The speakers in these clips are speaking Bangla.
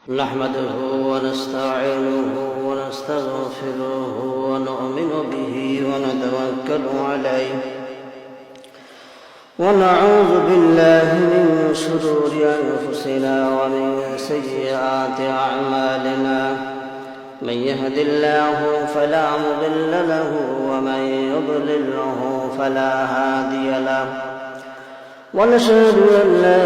نحمده ونستعينه ونستغفره ونؤمن به ونتوكل عليه ونعوذ بالله من شرور أنفسنا ومن سيئات أعمالنا. من يهد الله فلا مضل له ومن يضلله فلا هادي له. ونشهد أن لا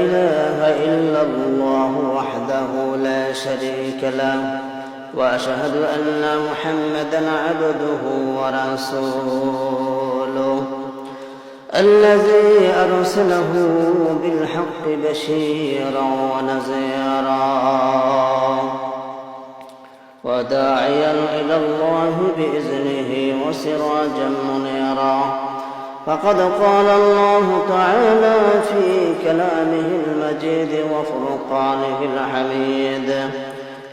إله إلا الله وحده لا شريك له، وأشهد أن محمدًا عبده ورسوله الذي أرسله بالحق بشيرا ونذيرا وداعيا إلى الله بإذنه وسراجا منيرا. فقد قال الله تعالى في كلامه المجيد وفرقانه الحميد: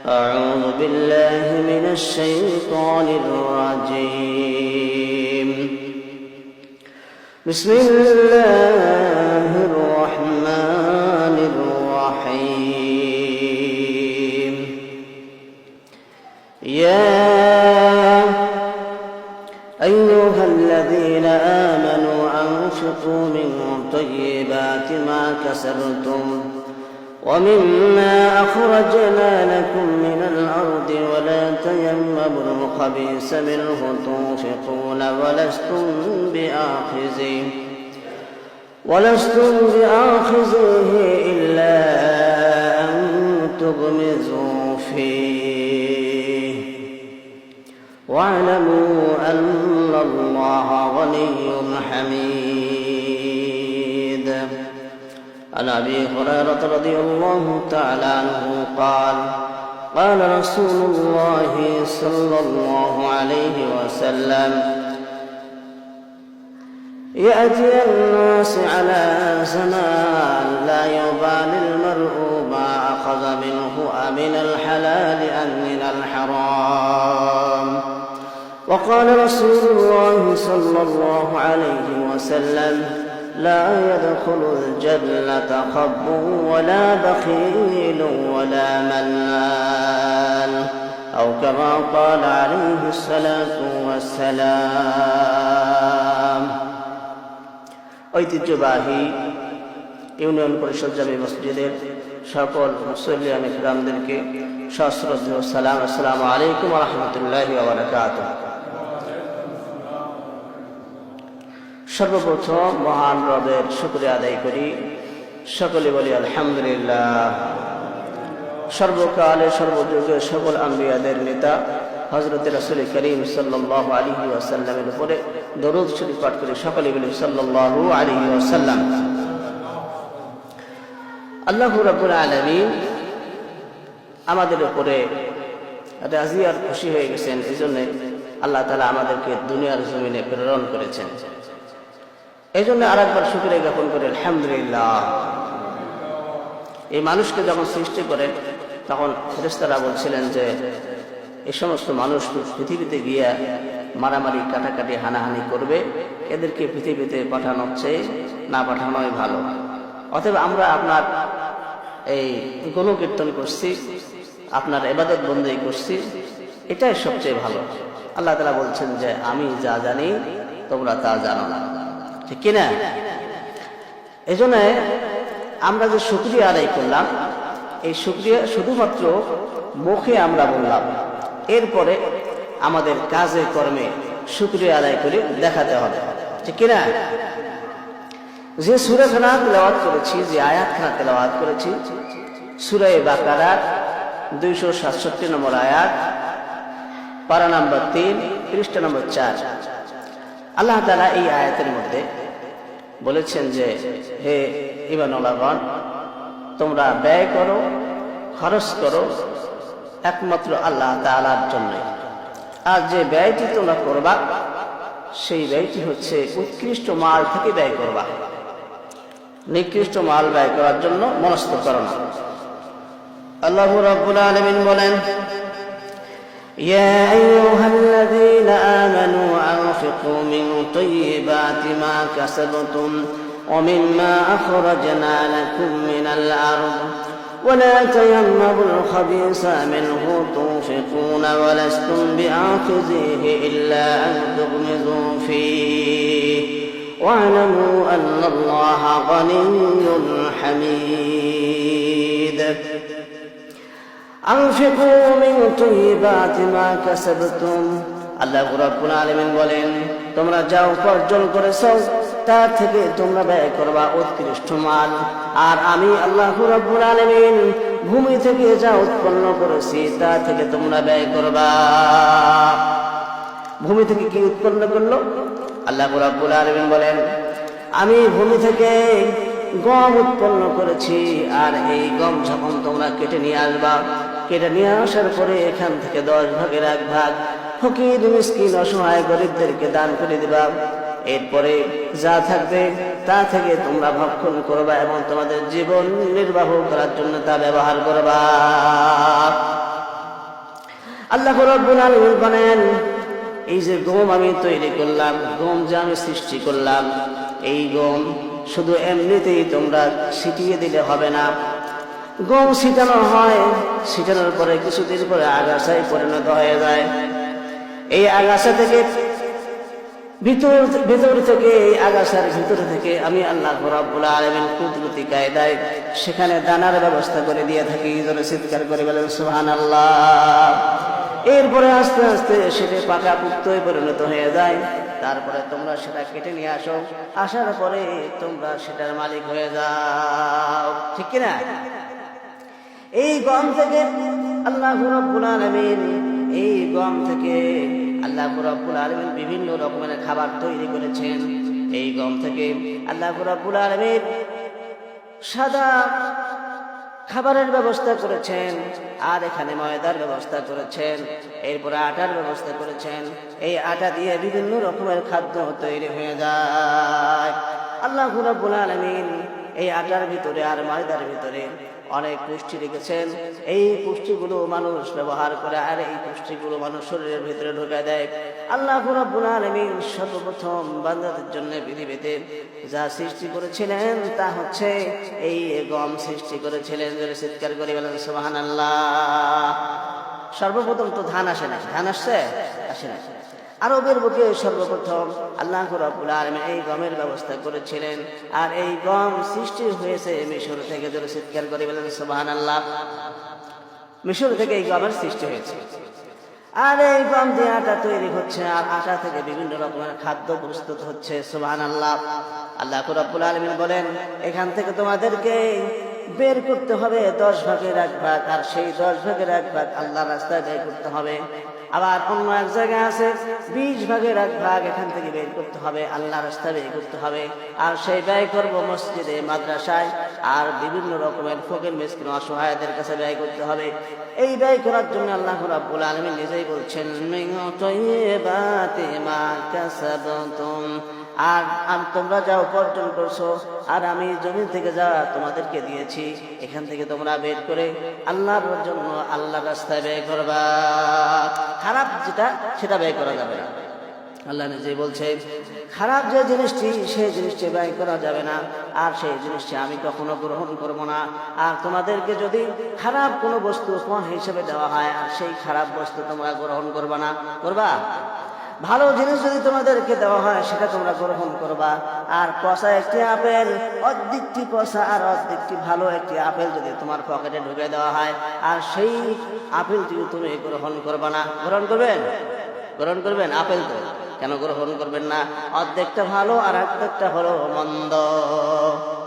أعوذ بالله من الشيطان الرجيم. بسم الله الرحمن الرحيم. يا أيها الذين آمنوا أنفقوا من طيبات ما كسبتم ومما أخرجنا لكم من الأرض ولا تيمموا الخبيث منه تنفقون ولستم بآخذيه إلا أن تغمزوا فيه واعلموا أن الله غني حميد. عن أبي هريرة رضي الله تعالى عنه قال: قال رسول الله صلى الله عليه وسلم: يأتي الناس على زمان لا يبالي المرء ما أخذ منه أمن الحلال أم من الحرام. وقال رسول الله صلى الله عليه وسلم: لا يدخل الجنة خب ولا بخيل ولا منان، أو كما قال عليه الصلاة والسلام. ঐতিহ্যবাহী ইউনিয়ন পরিষদ জামে মসজিদের সকল মুসল্লিয়ান ইকরামদেরকে সশ্রদ্ধেয় সালাম, আসসালামু আলাইকুম ওয়া রাহমাতুল্লাহি ওয়া বারাকাতুহু। সর্বপ্রথম মহান রবের শুকরিয়া আদায় করি, সকলে বলি আলহামদুলিল্লাহ। সর্বকালে সর্বযুগের সকল আম্বিয়াদের নেতা হযরত রাসূল করিম সাল্লাল্লাহু আলাইহি ওয়াসাল্লামের উপরে দরুদ শরীফ পাঠ করে সকলে বলি সাল্লাল্লাহু আলাইহি ওয়াসাল্লাম। আল্লাহু রাব্বুল আলামিন আমাদের উপরে রাজি আর খুশি হয়ে গেছেন, এজন্য আল্লাহ তাআলা আমাদেরকে দুনিয়ার জমিনে প্রেরণ করেছেন। এই জন্য আরেকবার শুকরিয়া জ্ঞাপন করে আলহামদুলিল্লাহ। এই মানুষকে যখন সৃষ্টি করেন তখন ফেরেশতারা বলছিলেন যে এই সমস্ত মানুষ পৃথিবীতে গিয়া মারামারি কাটাকাটি হানাহানি করবে, এদেরকে পৃথিবীতে পাঠানোর চেয়ে না পাঠানোই ভালো। অতএব আমরা আপনার এই গুণকীর্তন করছি, আপনার ইবাদত বন্দেগী করছি, এটাই সবচেয়ে ভালো। আল্লাহ তাআলা বলছেন যে আমি যা জানি তোমরা তা জানো না, ঠিক কিনা? এই জন্য আমরা যে শুকরিয়া আদায় করলাম, এই শুকরিয়া শুধুমাত্র মুখে আমরা বললাম, এরপরে আমাদের কাজে কর্মে শুকরিয়া আদায় করে দেখাতে হবে, ঠিক কিনা? যে সূরাখানা তেলাওয়াত করেছি, যে আয়াতখানা তেলাওয়াত করেছি, সূরা বাকারার 267 নম্বর আয়াত, পারা নম্বর 3, পৃষ্ঠা নম্বর 4। আল্লাহ তাআলা এই আয়াতের মধ্যে বলেছেন যে হে ঈমানওয়ালাগণ, তোমরা ব্যয় করো, খরচ করো একমাত্র আল্লাহ তাআলার জন্য। আর যে ব্যয়টি তোমরা করবা সেই ব্যয়টি হচ্ছে উৎকৃষ্ট মাল থেকে ব্যয় করবা, নিকৃষ্ট মাল ব্যয় করার জন্য মনস্থ করো না। আল্লাহু রাব্বুল আলামিন বলেন: يا أيها الذين آمنوا أنفقوا من طيبات ما كسبتم ومما أخرجنا لكم من الأرض ولا تيمموا الخبيث منه تنفقون ولستم بآخذيه إلا أن تغمضوا فيه واعلموا أن الله غني حميد أنفقوا من طيبات ما كسبتم আল্লাহ রাব্বুল আলামিন বলেন তোমরা যা উপার্জন করেছো তার থেকে তোমরা ব্যয় করবা উৎকৃষ্ট মাল আর আমি আল্লাহ রাব্বুল আলামিন ভূমি থেকে যা উৎপন্ন করেছি তা থেকে তোমরা ব্যয় করবা। ভূমি থেকে কি উৎপন্ন করলো? আল্লাহ রাব্বুল আলামিন বলেন আমি ভূমি থেকে গম উৎপন্ন করেছি আর এই গম যখন তোমরা কেটে নিয়ে আসবা, কেটে নিয়ে আসার পরে এখান থেকে 10 ভাগের 1 ভাগ ফকির মিসকিন অসহায় গরিবদেরকে দান করে দিবা। এরপরে যা থাকবে তা থেকে তোমরা ভক্ষণ করবা এবং তোমাদের জীবন নির্বাহ করার জন্য তা ব্যবহার করবা। আল্লাহ রাব্বুল আলামিন বলেন এই যে গম আমি তৈরি করলাম, গম যে আমি সৃষ্টি করলাম, এই গম শুধু এমনিতেই তোমরা ছিটিয়ে দিলে হবে না। গম ছিটানো হয়, ছিটানোর পরে কিছুদিন পরে আগাছায় পরিণত হয়ে যায়। এই আগাছা থেকে ভিতর থেকে এই আগাছার ভিতর থেকে আমি আল্লাহ রাব্বুল আলামিন কুদরতি কায়দায় সেখানে দানার ব্যবস্থা করে দিয়ে থাকি। জোরে চিৎকার করে বলেন সুবহানাল্লাহ। এরপরে আস্তে আস্তে সেটা পাকা পুক্তয় পরিণত হয়ে যায়। তারপরে তোমরা সেটা কেটে নিয়ে আসো, আসার পরে তোমরা সেটার মালিক হয়ে যাও, ঠিক কিনা? এই গম থেকে আল্লাহ রাব্বুল আলামিন এই গম থেকে আল্লাহ রাব্বুল আলামিন বিভিন্ন রকমের খাবার তৈরি করেছেন। এই গম থেকে আল্লাহ রাব্বুল আলামিন সাদা খাবারের ব্যবস্থা করেছেন আর এখানে ময়দার ব্যবস্থা করেছেন, এরপরে আটার ব্যবস্থা করেছেন। এই আটা দিয়ে বিভিন্ন রকমের খাদ্য তৈরি হয়ে যায়। আল্লাহ রাব্বুল আলামিন এই আটার ভিতরে আর ময়দার ভিতরে অনেক পুষ্টি রেখেছেন। এই পুষ্টিগুলো মানুষ ব্যবহার করে আর এই পুষ্টিগুলো মানুষ শরীরের ভিতরে ঢুকে দেয়। আল্লাহ রাব্বুল আলামিন সর্বপ্রথম বান্দাদের জন্য পৃথিবীতে যা সৃষ্টি করেছিলেন তা হচ্ছে এই গম সৃষ্টি করেছিলেন। চিৎকার করে বলেন সুবহানাল্লাহ। সর্বপ্রথম তো ধান আসে না, ধান আসছে? আসে না। আরবের বুকে সর্বপ্রথম আল্লাহ রাব্বুল আলামিন এই গমের ব্যবস্থা করেছিলেন আর এই গম সৃষ্টি হয়েছে মিশর থেকে। জোরে চিৎকার করে বলেন সুবহানাল্লাহ। মিশর থেকে এই গমের সৃষ্টি হয়েছে আর এই গম দিয়ে আটা তৈরি হচ্ছে আর আটা থেকে বিভিন্ন রকমের খাদ্য প্রস্তুত হচ্ছে। সুবহানাল্লাহ। আল্লাহ রাব্বুল আলামিন বলেন এখান থেকে তোমাদেরকে বের করতে হবে 10 ভাগের 1 ভাগ আর সেই 10 ভাগের 1 ভাগ আল্লাহর রাস্তায় ব্যয় করতে হবে। আবার অন্য এক জায়গায় আছে 20 ভাগের 1 ভাগ এখান থেকে বের করতে হবে, আল্লাহর রাস্তায় ব্যয় করতে হবে। আর সেই ব্যয় করব মসজিদে, মাদ্রাসায় আর বিভিন্ন রকমের ফকির মিসকিন অসহায়দের কাছে ব্যয় করতে হবে। এই ব্যয় করার জন্য আল্লাহ রাব্বুল আলামিন নিজেই বলছেন মিন তাইয়্যিবাতি মা কাসাবতুম, আর তোমরা যা উপার্জন করছো আর আমি জমি থেকে যা তোমাদেরকে দিয়েছি এখান থেকে তোমরা বের করে আল্লাহর জন্য আল্লাহর রাস্তায় ব্যয় করবা। খারাপ যেটা সেটা ব্যয় করা যাবে না। আল্লাহ নিজে বলছে খারাপ যে জিনিসটি সেই জিনিসটি ব্যয় করা যাবে না আর সেই জিনিসটি আমি কখনো গ্রহণ করব না। আর তোমাদেরকে যদি খারাপ কোনো বস্তু উপহার হিসেবে দেওয়া হয় আর সেই খারাপ বস্তু তোমরা গ্রহণ করবা না, করবা? ভালো জিনিস যদি তোমাদেরকে দেওয়া হয় সেটা তোমরা গ্রহণ করবা। আর পচা একটি আপেল, অর্ধেকটি পচা আর অর্ধেকটি ভালো একটি আপেল যদি তোমার পকেটে ঢুকে দেওয়া হয় আর সেই আপেলটি তুমি গ্রহণ করবা না, গ্রহণ করবেন? গ্রহণ করবেন? আপেল তো কেন গ্রহণ করবেন না? অর্ধেকটা ভালো আর অর্ধেকটা হলো মন্দ,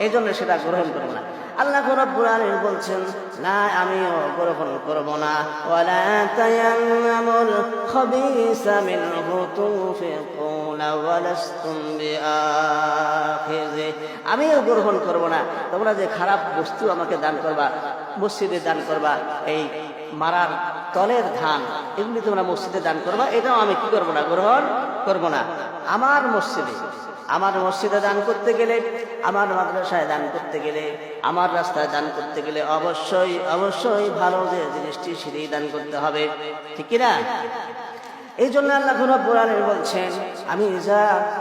এই জন্য সেটা গ্রহণ করবো না। আল্লাহ রাব্বুল আলামিন বলছেন না আমিও গ্রহণ করব না। ওয়ালা তায়াম্মামুল খাবিসা মিনহু তুনফিকুনা ওয়ালাস্তুম বিআখিযি, আমিও গ্রহণ করব না। তোমরা যে খারাপ বস্তু আমাকে দান করবা, মসজিদে দান করবা, এই মারার তলের ধান এগুলি তোমরা মসজিদে দান করবা, এটাও আমি কি করব না? গ্রহণ করব না। আমার মসজিদে দান করতে গেলে, আমার মাদ্রাসায় দান করতে গেলে, আমার রাস্তায় দান করতে গেলে অবশ্যই অবশ্যই ভালো যে জিনিসটি সেটাই দান করতে হবে, ঠিক কিনা? এই জন্য আল্লাহ রাব্বুল আলামিন বলছেন, আমি যা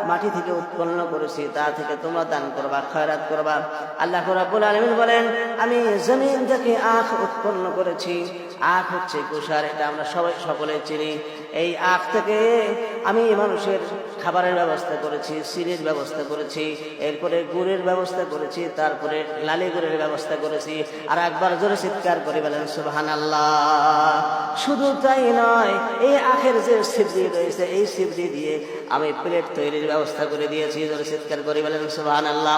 মাটি থেকে উৎপন্ন করেছি তা থেকে তোমরা দান করবা, খয়রাত করবা। আল্লাহ রাব্বুল আলামিন বলেন, আমি জমিন থেকে আখ উৎপন্ন করেছি। আখ হচ্ছে কুষার, এটা আমরা সবাই সকলে চিনি। এই আখ থেকে আমি মানুষের খাবারের ব্যবস্থা করেছি, চিনির ব্যবস্থা করেছি, এরপরে গুড়ের ব্যবস্থা করেছি, তারপরে লালি গুড়ের ব্যবস্থা করেছি। আর একবার জোরে চিৎকার করে বলেন সুবহানাল্লাহ। শুধু তাই নয়, এই আখের যে সিবড়ি রয়েছে, এই সিবড়ি দিয়ে আমি প্লেট তৈরির ব্যবস্থা করে দিয়েছি। জোরে চিৎকার করে বলেন সুবহানাল্লাহ।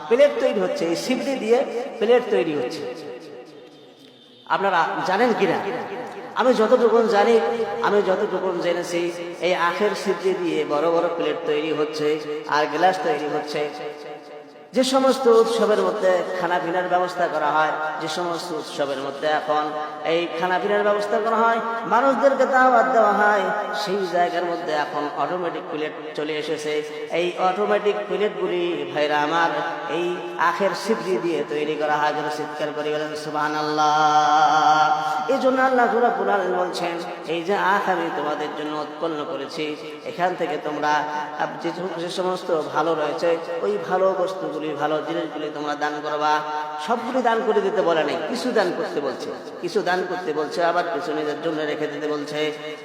প্লেট তৈরি হচ্ছে, এই সিবড়ি দিয়ে প্লেট তৈরি হচ্ছে। আপনারা জানেন কিনা? আমি যতটুকু জানি, আমি যতটুকু জেনেছি, এই আখের সিবড়ি দিয়ে বড় বড় প্লেট তৈরি হচ্ছে আর গ্লাস তৈরি হচ্ছে। যে সমস্ত উৎসবের মধ্যে খানা পিনার ব্যবস্থা করা হয়, যে সমস্ত উৎসবের মধ্যে এখন এই খানা পিনার ব্যবস্থা করা হয়, মানুষদেরকে দাওয়াত দেওয়া হয়, সেই জায়গার মধ্যে এখন অটোমেটিক প্লেট চলে এসেছে। এই অটোমেটিক প্লেটগুলি ভাইরা আমার এই আখের সিবড়ি দিয়ে তৈরি করা হয়। যেন চিৎকার করে বলেন সুবহানাল্লাহ। এই জন্য আল্লাহ রাব্বুল আলামিন বলছেন, এই যে আখ আমি তোমাদের জন্য উৎপন্ন করেছি, এখান থেকে তোমরা যে সমস্ত ভালো রয়েছে, ওই ভালো বস্তুগুলি, ভালো জিনিসগুলি তোমরা দান করবা। সবগুলি দান করে দিতে বলে নাই, কিছু দান করতে বলছে, কিছু দান করতে বলছে, আবার কিছু নিজের জন্য রেখে দিতে বলছে।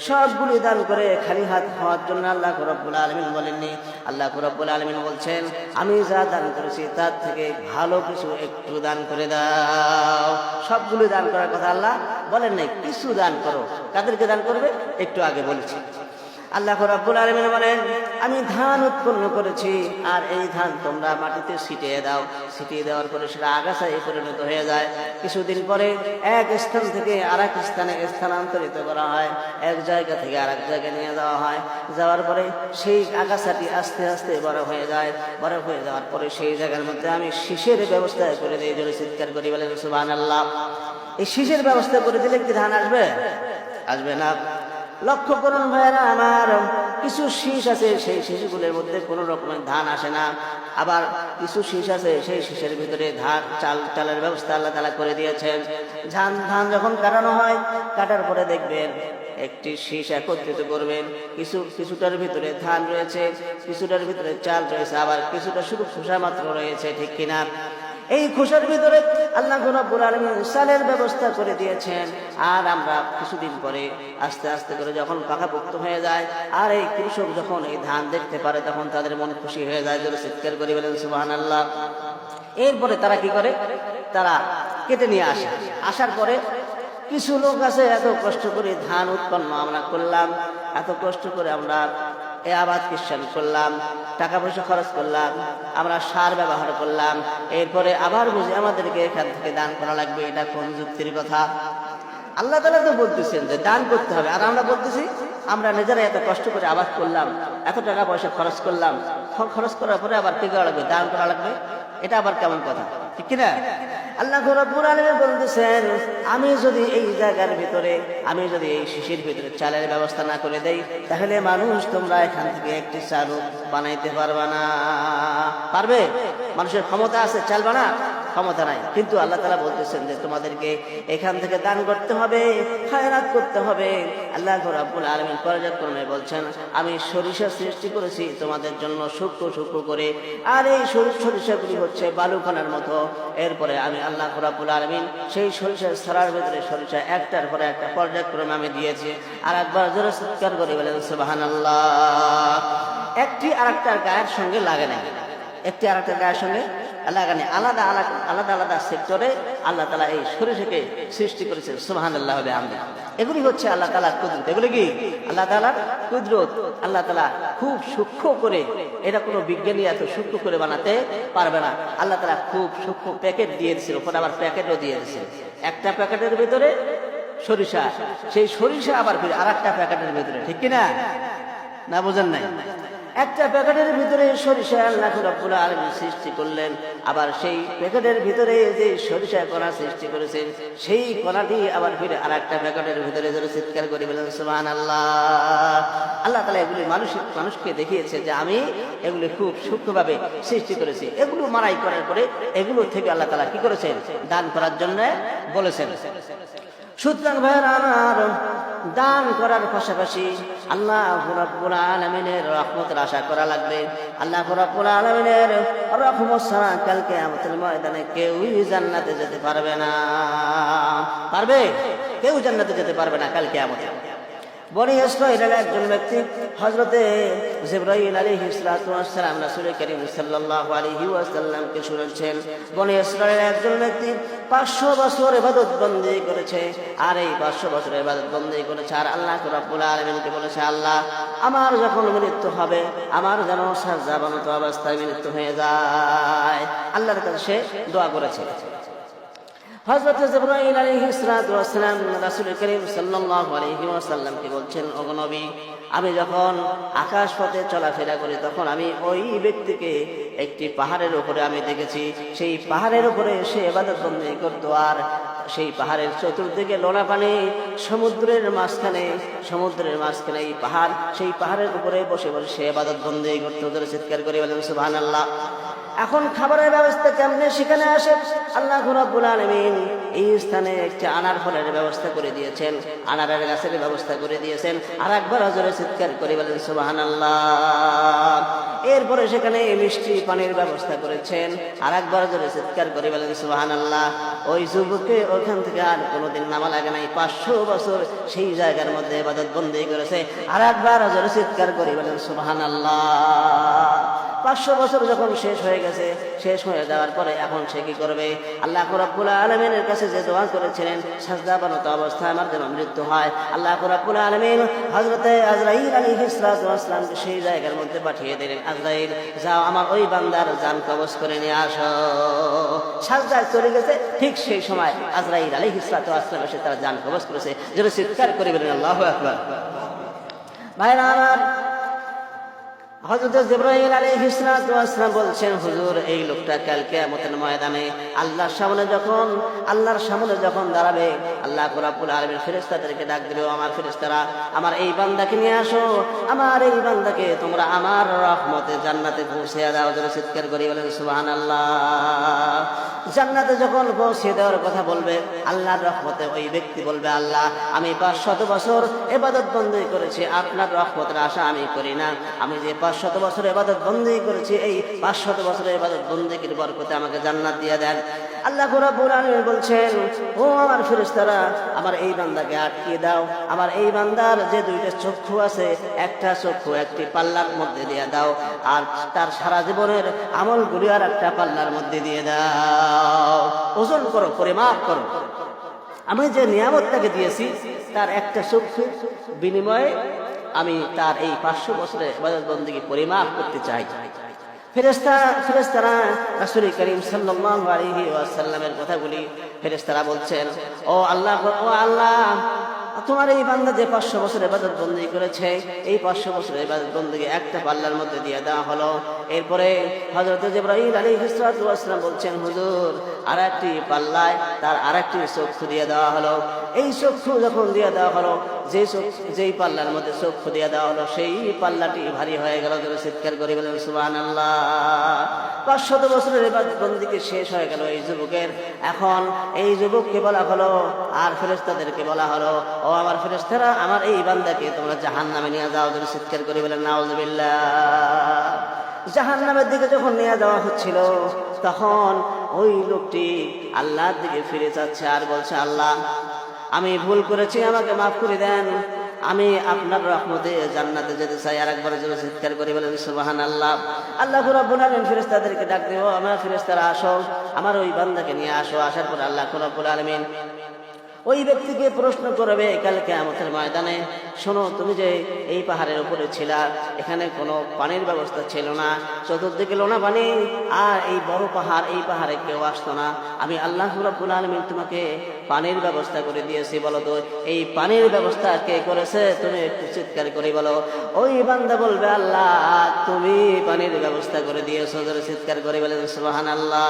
সবগুলি দান করে খালি হাত হওয়ার জন্য আল্লাহ রাব্বুল আলামিন বলেননি। আল্লাহ রাব্বুল আলামিন বলছেন, আমি যা দান করেছি তার থেকে ভালো কিছু একটু দান করে দাও। সবগুলি দান করার কথা আল্লাহ বলেন নাই, কিছু দান করো। কাদেরকে দান করবে একটু আগে বলেছি। আল্লাহ রাব্বুল আলামিন বলেন, আমি ধান উৎপন্ন করেছি, আর এই ধান তোমরা মাটিতে ছিটিয়ে দাও। ছিটিয়ে দেওয়ার পরে সেটা আগাছায় পরিণত হয়ে যায়। কিছুদিন পরে এক স্থান থেকে আর এক স্থানে স্থানান্তরিত করা হয়, এক জায়গা থেকে আর এক জায়গায় নিয়ে যাওয়া হয়। যাওয়ার পরে সেই আগাছাটি আস্তে আস্তে বড় হয়ে যায়। বড় হয়ে যাওয়ার পরে সেই জায়গার মধ্যে আমি শীষের ব্যবস্থা করে দিই। জোরে চিৎকার করি বলেন সুবহানাল্লাহ। এই শীষের ব্যবস্থা করে দিলে কি ধান আসবে? আসবে না। লক্ষ্য করুন ভাইয়েরা আমার, কিছু শীষ আছে, সেই শীষগুলোর মধ্যে কোনো রকমের ধান আসে না। আবার কিছু শীষ আছে, সেই শীষের ভিতরে ধান চালের ব্যবস্থা আল্লাহ তাআলা করে দিয়েছেন। ধান যখন কাটানো হয়, কাটার পরে দেখবেন একটি শীষ একত্রিত করবেন। কিছুটার ভিতরে ধান রয়েছে, কিছুটার ভিতরে চাল রয়েছে, আবার কিছুটা শুধু খোসা মাত্র রয়েছে, ঠিক কিনা? এই খোসার ভিতরে আল্লাহ রাব্বুল আলামিন চালের ব্যবস্থা করে দিয়েছেন। আর আমরা কিছুদিন পরে আস্তে আস্তে করে যখন পাকাপোক্ত হয়ে যায়, আর এই কৃষক যখন এই ধান দেখতে পারে, তখন তাদের মন খুশি হয়ে যায়। জোরে চিৎকার করে বলেন সুবহানাল্লাহ। এরপরে তারা কি করে? তারা কেটে নিয়ে আসে। আসার পরে কিছু লোক আছে, এত কষ্ট করে ধান উৎপন্ন আমরা করলাম, এত কষ্ট করে আমরা এই আবাদ কৃষণ করলাম, টাকা পয়সা খরচ করলাম, আমরা সার ব্যবহার করলাম, এরপরে আবার বুঝি আমাদেরকে এখান থেকে দান করা লাগবে। এটা কোন যুক্তির কথা? আল্লাহ তাআলা তো বলতেছেন যে দান করতে হবে, আর আমরা বলতেছি আমরা নিজেরা এত কষ্ট করে আবাদ করলাম, এত টাকা পয়সা খরচ করলাম, খরচ করার পরে আবার কি করা লাগবে? দান করা লাগবে। এটা আবার কেমন কথা, ঠিক কিনা? আল্লাহ রাব্বুল আলামিন বলতেছেন, আমি যদি এই জায়গার ভিতরে, আমি যদি এই শিশির ভিতরে চালের ব্যবস্থা না করে দেই, তাহলে মানুষ তোমরা এখান থেকে একটি চালও বানাইতে পারবে না। পারবে? মানুষের ক্ষমতা আছে চাল বানা? ক্ষমতা নাই। কিন্তু আল্লাহ তাআলা বলতেছেন যে তোমাদেরকে এখান থেকে দান করতে হবে, খায়রাত করতে হবে। আল্লাহ রাব্বুল আলামিন পর্যায়ক্রমে বলছেন, আমি সরিষা সৃষ্টি করেছি তোমাদের জন্য শুকনো শুকনো করে, আর এই সরিষাগুলি হচ্ছে বালুকণার মতো। এরপরে আমি আল্লাহ রাব্বুল আলামিন সেই সরিষার ছড়ার ভিতরে সরিষা একটার পরে একটা পর্যায়ক্রমে আমি দিয়েছি। আর একবার জোরে চিৎকার করে বলেন সুবহানাল্লাহ। একটি আরেকটার গায়ের সঙ্গে লাগে না, একটি আরেকটার গায়ের সঙ্গে লাগানি, আলাদা আলাদা আলাদা সেক্টরে আল্লাহ তাআলা এই সরিষাকে সৃষ্টি করেছেন। সুবহানাল্লাহ ওয়া বিহামদিহি। এগুলি হচ্ছে আল্লাহ তাআলার কুদরত। এগুলি কি? আল্লাহ তাআলার কুদরত। আল্লাহ তাআলা খুব সূক্ষ্ম করে, এটা কোনো বিজ্ঞানী এত সূক্ষ্ম করে বানাতে পারবে না। আল্লাহ তাআলা খুব সূক্ষ্ম প্যাকেট দিয়ে দিয়েছিল, ওপরে আবার প্যাকেটও দিয়ে দিয়েছিল। একটা প্যাকেটের ভিতরে সরিষা, সেই সরিষা আবার ফিরে আরেকটা প্যাকেটের ভিতরে, ঠিক কিনা? না বোঝেন নাই? একটা প্যাকেটের ভিতরে সরিষা আল্লাহ রাব্বুল আলামিন সৃষ্টি করলেন, আবার সেই প্যাকেটের ভিতরে যে সরিষা কণা সৃষ্টি করেছেন, সেই কণাটি আবার ফিরে আরেকটা প্যাকেটের ভিতরে জোরে চিৎকার করে বলেন সুবহানাল্লাহ। আল্লাহ তাআলা এগুলি মানুষকে দেখিয়েছে যে আমি এগুলি খুব সূক্ষ্মভাবে সৃষ্টি করেছি। এগুলো মারাই করার পরে এগুলো থেকে আল্লাহ তাআলা কি করেছেন? দান করার জন্য বলেছেন। সুতরাং ভাইরা আমার, দান করার পাশাপাশি আল্লাহ রাব্বুল আলামিনের রহমতের আশা করা লাগবে। আল্লাহ রাব্বুল আলামিনের রহমত ছাড়া কাল কিয়ামতের ময়দানে কেউই জান্নাতে যেতে পারবে না। পারবে? কেউ জান্নাতে যেতে পারবে না কাল কিয়ামতে। বনি ইসরাঈলের একজন ব্যক্তি হযরতে জিবরাইল আলাইহিস সালাতু ওয়াস সালাম রাসূল করিম সাল্লাল্লাহু আলাইহি ওয়াসাল্লামকে শুনাচ্ছেন। বনি ইসরাঈলের একজন ব্যক্তি 500 বছর ইবাদত বন্দেগী করেছে, আর এই 500 বছর ইবাদত বন্দেগী করেছে, আর আল্লাহ রাব্বুল আলামিনকে বলেছে, আল্লাহ আমার যখন মৃত্যু হবে আমার যেন সাজদাবনত অবস্থায় মৃত্যু হয়ে যায়। আল্লাহর কাছে সে দোয়া করেছে। হযরত জিবরাইল আলাইহিস সালাতু ওয়াস সালাম রাসূল করিম সাল্লাল্লাহু আলাইহি ওয়াসাল্লামকে বলছেন, ওগো নবী, আমি যখন আকাশ পথে চলাফেরা করি তখন আমি ওই ব্যক্তিকে একটি পাহাড়ের উপরে আমি দেখেছি। সেই পাহাড়ের উপরে সে ইবাদত বন্দেগী করত, আর সেই পাহাড়ের চতুর্দিকে লোনা পানি, সমুদ্রের মাঝখানে এই পাহাড়, সেই পাহাড়ের উপরে বসে বসে সে ইবাদত বন্দেগী করত। জোরে চিৎকার করে বলেন সুবহানাল্লাহ। এখন খাবারের ব্যবস্থা কেমনে সেখানে আসে? আল্লাহ রাব্বুল আলামিন এই স্থানে একটি আনার ফলের ব্যবস্থা করে দিয়েছেন, আনারের গাছের ব্যবস্থা করে দিয়েছেন। আর একবার জোরে চিৎকার করে বলেন সুবহানাল্লাহ। এরপরে সেখানে মিষ্টি পানির ব্যবস্থা করেছেন, আর একবার জোরে চিৎকার করে বলেন সুবহানাল্লাহ। ওই যুবককে ওখান থেকে আর কোনোদিন নামা লাগে নাই, 500 বছর সেই জায়গার মধ্যে ইবাদত বন্দেগী করেছে। আর একবার জোরে চিৎকার করে বলেন সুবহানাল্লাহ। 500 বছর যখন শেষ হয়ে গেছে, শেষ হয়ে যাওয়ার পরে এখন সে কি করবে? আল্লাহ রাব্বুল আলামিনের কাছে যে দোয়া করেছিলেন, সাজদাবনত অবস্থায় আমার যেন মৃত্যু হয়, আল্লাহ রাব্বুল আলামিন হযরতে আজরাইল আলাইহিস সালাতু ওয়াস সালামকে সেই জায়গার মধ্যে পাঠিয়ে দিলেন, আজরাইল যাও আমার ওই বান্দার জান কবজ করে নিয়ে আসো। সাজদায় চলে গেছে, ঠিক সেই সময় আজরাইল আলাইহিস সালাতু ওয়াস সালাম এসে তার জান কবজ করেছে। জোরে চিৎকার করে বলেন আল্লাহু আকবার। ভাইরা আমার, হযরত জিবরাইল আলাইহিস সালাতু ওয়াস সালাম বলছেন, হুজুর এই লোকটা কাল কিয়ামতের ময়দানে আল্লাহর সামনে যখন দাঁড়াবে, আল্লাহ রাব্বুল আলামিন ফেরেশতাদেরকে ডাক দিবে, আমার ফেরেশতারা আমার এই বান্দাকে নিয়ে আসো, আমার এই বান্দাকে তোমরা আমার রহমতে জান্নাতে পৌঁছে দাও। জোরে চিৎকার করে বলেন সুবহানাল্লাহ। জান্নাতে যখন পৌঁছে দেওয়ার কথা বলবে, আল্লাহর রহমতে ওই ব্যক্তি বলবে, আল্লাহ আমি 500 বছর ইবাদত বন্দেগী করেছি, আপনার রহমতের আশা আমি করি না। আমি যে 500 বছর ইবাদত বন্দেগী করেছি, এই 500 বছরের ইবাদত বন্দেগীর বরকতে আমাকে জান্নাত দিয়ে দেন। আল্লাহ রাব্বুল আলামিন বলছেন, ও আমার ফেরেশতারা আমার এই বান্দাকে আটকে দাও, আমার এই বান্দার যে 2টা চক্ষু আছে, একটা চক্ষু একটি পাল্লার মধ্যে দিয়ে দাও, আর তার সারা জীবনের আমলগুলি আর একটা পাল্লার মধ্যে দিয়ে দাও। ওজন করো, পরিমাপ করো। আমি যে নিয়ামতটাকে দিয়েছি তার একটা চক্ষু বিনিময়ে আমি তার এই 500 বছরের ইবাদত বন্দেগী পরিমাপ করতে চাই। ফেরেশতারা রাসূল করিম সাল্লাল্লাহু আলাইহি ওয়াসাল্লামের কথাগুলি ফেরেশতারা বলছেন, ও আল্লাহ তোমার এই বান্দা যে 500 বছর ইবাদত বন্দেগী করেছে, এই 500 বছরের ইবাদত বন্দেগী একটা পাল্লার মধ্যে দিয়ে দেওয়া হলো। এরপরে হযরত জিবরাইল আলাইহিস সালাতু ওয়াস সালাম বলছেন, হুজুর আরেকটি পাল্লায় তার আরেকটি চক্ষু দিয়ে দেওয়া হলো। এই চক্ষু যখন দিয়ে দেওয়া হলো, যেই পাল্লার মধ্যে চক্ষু দিয়ে দেওয়া হলো, সেই পাল্লাটি ভারী হয়ে গেল। জোরে চিৎকার করে বলেন সুবহানাল্লাহ। 500 বছরের ইবাদত বন্দেগী শেষ হয়ে গেল এই যুবকের। এখন এই যুবককে বলা হলো, আর ফেরেশতাদেরকে বলা হলো, ও আমার ফেরেশতারা আমার এই বান্দাকে তোমরা জাহান্নামে নিয়ে যাও। জোরে চিৎকার করে বলেন নাউযুবিল্লাহ। জাহান্নামের দিকে যখন নিয়ে যাওয়া হচ্ছিল, তখন ওই লোকটি আল্লাহর দিকে ফিরে যাচ্ছে আর বলছে, আল্লাহ আমি ভুল করেছি, আমাকে মাফ করে দেন, আমি আপনার রহমতে জান্নাতে যেতে চাই। আর একবার জোরে চিৎকার করে বলেন সুবহানাল্লাহ। আল্লাহ রাব্বুল আলামিন ফেরেশতাদেরকে ডাক দেব, আমার ফেরেশতারা আসো, আমার ওই বান্দাকে নিয়ে আসো। আসার পর আল্লাহ রাব্বুল আলামিন ওই ব্যক্তিকে প্রশ্ন করবে কাল কিয়ামতের ময়দানে, শোনো তুমি যে এই পাহাড়ের উপরে ছিলা, এখানে কোনো পানির ব্যবস্থা ছিল না, চতুর্দিকে লোনা পানি, আর এই বড় পাহাড়, এই পাহাড়ে কেউ আসতো না, আমি আল্লাহ রাব্বুল আলামিন তোমাকে পানির ব্যবস্থা করে দিয়েছি, বলো তো এই পানির ব্যবস্থা কে করেছে? তুমি একটু চিৎকার করে বলো। ওই বান্দা বলবে, আল্লাহ তুমি পানির ব্যবস্থা করে দিয়েছো। জোরে চিৎকার করে বলেন সুবহানাল্লাহ।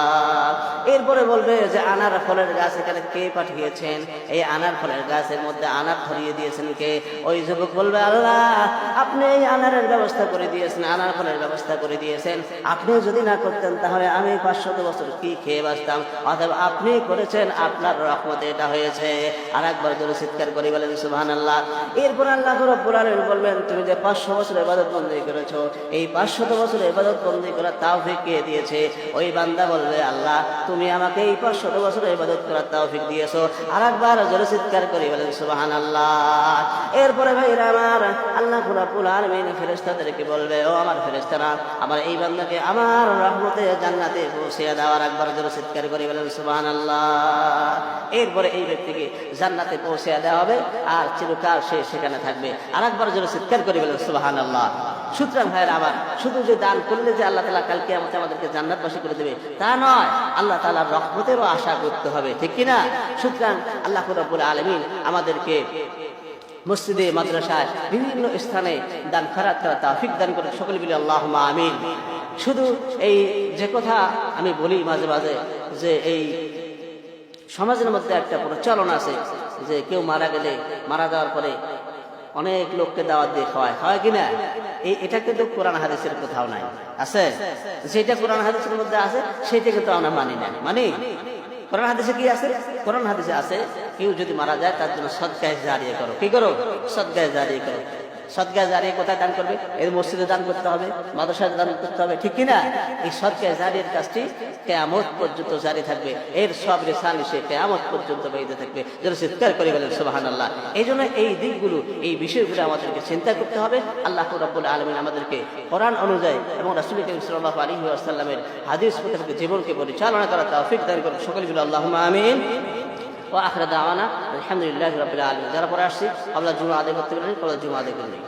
এরপরে বলবে যে আনার ফলের গাছ এখানে কে পাঠিয়েছেন? এই আনার ফলের গাছের মধ্যে আনার ধরিয়ে দিয়েছেন কে? ওই যুবক বলবে, আল্লাহ আপনি এই আনারের ব্যবস্থা করে দিয়েছেন, আনার ফলের ব্যবস্থা করে দিয়েছেন। আপনি যদি না করতেন তাহলে আমি 500 বছর কি খেয়ে বাঁচতাম? অতএব আপনি করেছেন, আপনার রহমতে এটা হয়েছে। আর একবার জোরে চিৎকার করে বলেন সুবহানাল্লাহ। এরপর আল্লাহ রাব্বুল আলামিন বলবেন, তুমি যে 500 বছর ইবাদত বন্দী করেছো, এই 500 বছর ইবাদত বন্দী করার তাওফিক কে দিয়েছে? ওই বান্দা বলবে, আল্লাহ তুমি আমাকে এই 500 বছর ইবাদত করার তাওফিক দিয়েছো। আর একবার জোরে চিৎকার করে বলেন সুবহানাল্লাহ। এরপরে ভাইরা আমার, আল্লাহ রাব্বুল আলামিন ফেরেশতাদেরকে বলবে, ও আমার ফেরেশতারা, আমার এই বান্দাকে আমার রহমতে জান্নাতে পৌঁছে দাও। আর একবার জোরে চিৎকার করে বলেন সুবহানাল্লাহ। এরপরে এই ব্যক্তিকে জান্নাতে পৌঁছে দেওয়া হবে আর চিরকাল সে সেখানে থাকবে। আর একবার জোরে চিৎকার করে বলেন সুবহানাল্লাহ। সুতরাং ভাইয়ের আমার, শুধু যে দান করলে যে আল্লাহ তাআলা কালকে আমাদেরকে জান্নাতবাসী করে দেবে তা নয়, আল্লাহ তাআলার রহমতেরও আশা করতে হবে, ঠিক কিনা? সুতরাং আল্লাহ রাব্বুল আলামিন আমাদেরকে মসজিদে, মাদ্রাসায়, বিভিন্ন স্থানে দান খয়রাত করার তৌফিক দান করে। সকলে বলি আল্লাহুম্মা আমিন। শুধু এই যে কথা আমি বলি মাঝে মাঝে, যে এই সমাজের মধ্যে একটা প্রচলন আছে যে কেউ মারা গেলে, মারা যাওয়ার পরে অনেক লোককে দাওয়াত দিয়ে খাওয়ায়, হয় কিনা? এটা কিন্তু কোরআন হাদিসের কোথাও নাই, আছে? যেটা কোরআন হাদিসের মধ্যে আছে সেটা কিন্তু আমরা মানি না। মানে কোরআন হাদিসে কি আছে? কোরআন হাদিসে আছে, কেউ যদি মারা যায় তার জন্য সদকায়ে জারিয়া করো। কি করো? সদকায়ে জারিয়া করো। সদকায়ে জারিয়া কোথায় দান করবে? এর মসজিদে দান করতে হবে, মাদ্রাসায় দান করতে হবে, ঠিক কিনা? এই সদকায়ে জারিয়ার কাজটি কিয়ামত পর্যন্ত জারি থাকবে, এর সব রেসানি সে কিয়ামত পর্যন্ত বৈধ থাকবে। যেন চিৎকার করে বলেন সুবহানাল্লাহ। এই জন্য এই দিকগুলো, এই বিষয়গুলো আমাদেরকে চিন্তা করতে হবে। আল্লাহ রাব্বুল আলামিন আমাদেরকে কোরআন অনুযায়ী এবং রাসূল করিম সাল্লাল্লাহু আলাইহি ওয়াসাল্লামের হাদিস মোতাবেক জীবনকে পরিচালনা করার তৌফিক দান করুন। সকলে বলি আল্লাহুম্মা আমিন। ওয়া আখিরু দাওয়ানা আলহামদুলিল্লাহি রাব্বিল আলামিন। যারা পরে আসছি আমরা জুমা আদায় করতে পারি, জুমা আদায় করে নিই।